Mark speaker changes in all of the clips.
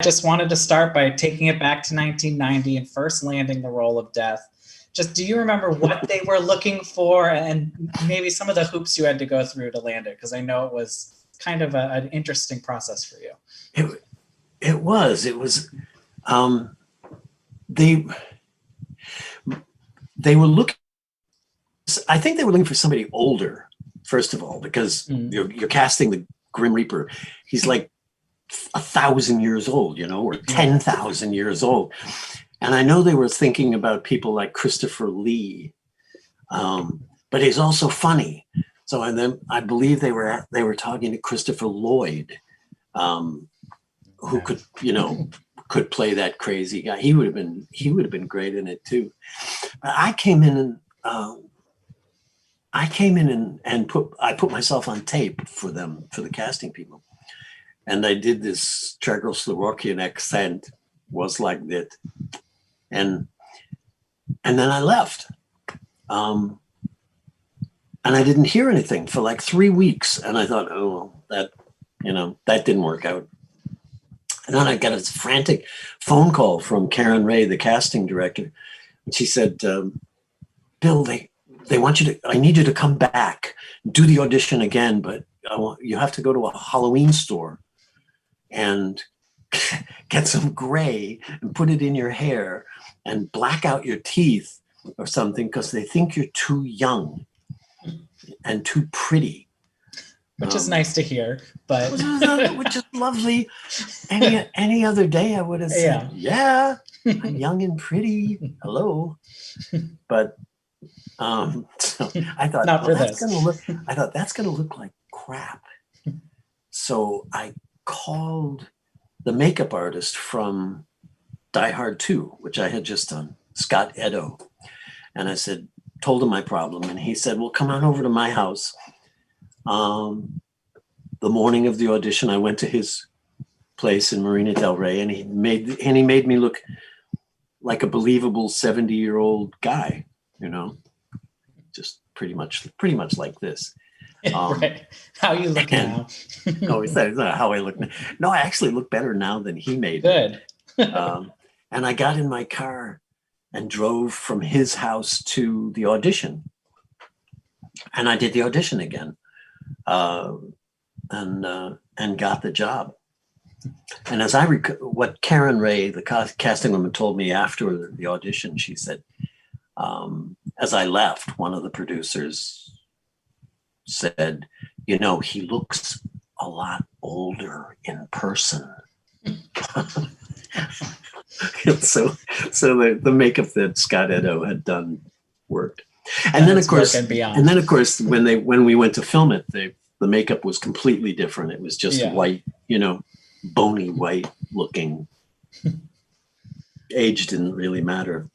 Speaker 1: just wanted to start by taking it back to 1990 and first landing the role of Death. Just, do you remember what they were looking for and maybe some of the hoops you had to go through to land it? Because I know it was kind of an interesting process for you.
Speaker 2: It was. They were looking. I think they were looking for somebody older, first of all, because you're casting the Grim Reaper. He's like 1,000 years old, or 10,000 years old. And I know they were thinking about people like Christopher Lee, but he's also funny. So, and then I believe they were talking to Christopher Lloyd, who could play that crazy guy. He would have been great in it too. But I came in and put myself on tape for them, for the casting people. And I did this Czechoslovakian accent, was like that. And then I left. And I didn't hear anything for like 3 weeks. And I thought, that didn't work out. And then I got a frantic phone call from Karen Ray, the casting director. And she said, Bill, they want you to, I need you to come back, do the audition again, but you have to go to a Halloween store and get some gray and put it in your hair and black out your teeth or something, because they think you're too young and too pretty.
Speaker 1: Which is nice to hear, but
Speaker 2: which is lovely. Any other day I would have said, yeah, I'm young and pretty. Hello. But so I thought, that's gonna look like crap. So I called the makeup artist from Die Hard 2, which I had just done, Scott Edo. And I told him my problem. And he said, well, come on over to my house. The morning of the audition, I went to his place in Marina Del Rey, and he made me look like a believable 70-year-old guy, just pretty much like this.
Speaker 1: Right. How you look now?
Speaker 2: No, he said, how I look now. No, I actually look better now than he made.
Speaker 1: Good.
Speaker 2: And I got in my car and drove from his house to the audition. And I did the audition again, and got the job. And as what Karen Ray, the casting woman, told me after the audition, she said, as I left, one of the producers said, he looks a lot older in person. so the makeup that Scott Edo had done worked. And then of course when we went to film it, the makeup was completely different. It was just white, bony white looking. Age didn't really matter.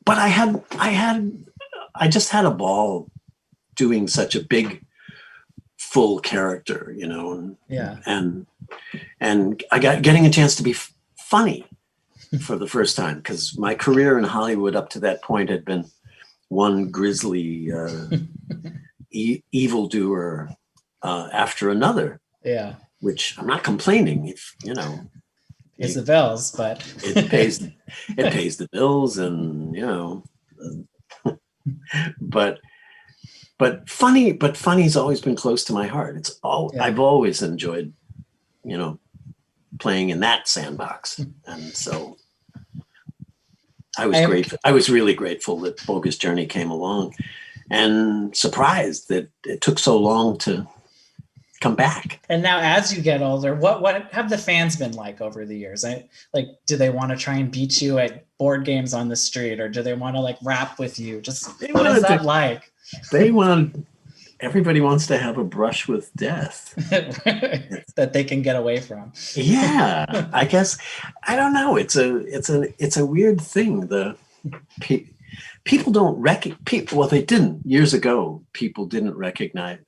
Speaker 2: But I just had a ball doing such a big, full character, and I got getting a chance to be funny for the first time, because my career in Hollywood up to that point had been one grisly evildoer after another.
Speaker 1: Yeah,
Speaker 2: which I'm not complaining. If
Speaker 1: pays the bills, but
Speaker 2: it pays the bills, and but funny's always been close to my heart. I've always enjoyed playing in that sandbox, and so I was really grateful that Bogus Journey came along, and surprised that it took so long to come back.
Speaker 1: And now, as you get older, what have the fans been like over the years? Do they want to try and beat you at board games on the street, or do they want to rap with you? What is that like?
Speaker 2: Everybody wants to have a brush with death
Speaker 1: that they can get away from.
Speaker 2: Yeah, I guess, I don't know. It's a weird thing. People don't recognize. Well, they didn't years ago. People didn't recognize.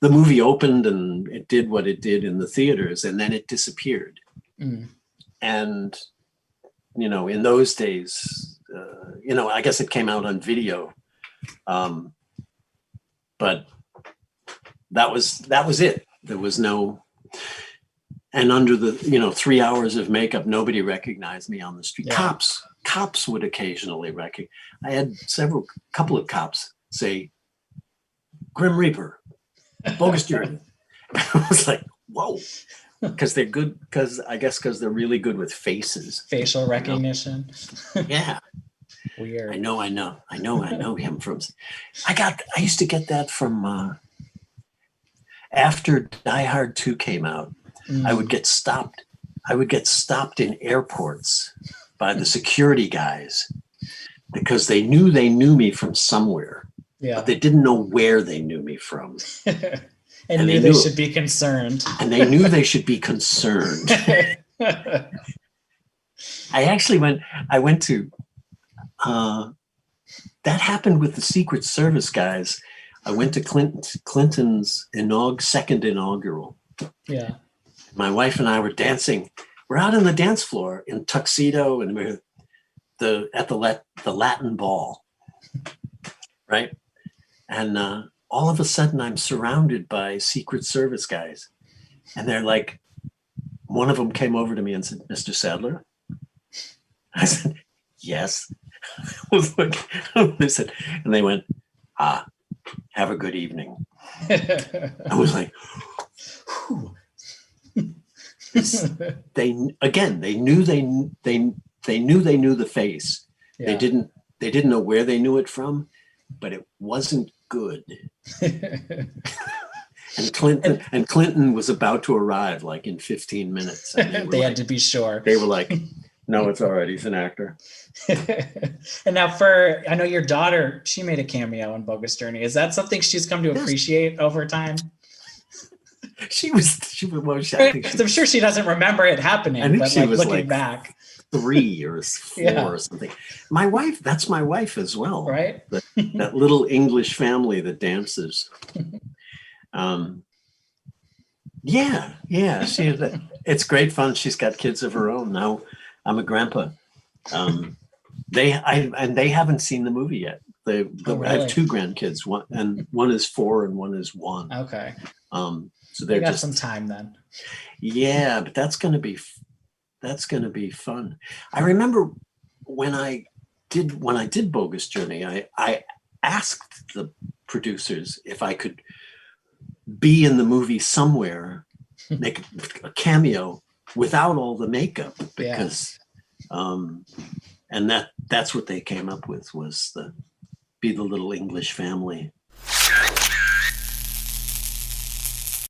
Speaker 2: The movie opened and it did what it did in the theaters, and then it disappeared. And in those days, I guess it came out on video, but that was it. There was no. and under the 3 hours of makeup, nobody recognized me on the street.
Speaker 1: Yeah.
Speaker 2: Cops would occasionally recognize. I had couple of cops say, "Grim Reaper, bogus journey." I was like, whoa, because they're good. Because they're really good with faces,
Speaker 1: facial recognition.
Speaker 2: Yeah.
Speaker 1: Weird.
Speaker 2: I know him from. I used to get that from after Die Hard 2 came out. I would get stopped in airports by the security guys because they knew me from somewhere, but they didn't know where they knew me from.
Speaker 1: and knew they should be concerned.
Speaker 2: And they knew they should be concerned. I went to, that happened with the Secret Service guys. I went to Clinton's second inaugural.
Speaker 1: Yeah.
Speaker 2: My wife and I were dancing. We're out on the dance floor in tuxedo, and we're at the Latin ball, right? And all of a sudden, I'm surrounded by Secret Service guys, and they're like, one of them came over to me and said, "Mr. Sadler?" I said, "Yes." I was like, they said, and they went, "Have a good evening." I was like, whew. They knew the face. Yeah. They didn't know where they knew it from, but it wasn't good. And Clinton was about to arrive like in 15 minutes. And they had
Speaker 1: to be sure.
Speaker 2: They were like, "No, it's all right. He's an actor."
Speaker 1: And now I know your daughter, she made a cameo in Bogus Journey. Is that something she's come to appreciate over time?
Speaker 2: She was
Speaker 1: I'm sure she doesn't remember it happening. I think but she was looking back
Speaker 2: 3 or 4 or something. My wife, that's my wife as well.
Speaker 1: Right.
Speaker 2: That little English family that dances. Yeah. It's great fun. She's got kids of her own now. I'm a grandpa. They haven't seen the movie yet. Really? I have 2 grandkids. One is 4 and one is 1.
Speaker 1: Okay.
Speaker 2: So they
Speaker 1: got some time then.
Speaker 2: Yeah, but that's gonna be fun. I remember when I did Bogus Journey, I asked the producers if I could be in the movie somewhere, make a cameo without all the makeup, because and that's what they came up with, was be the little English family.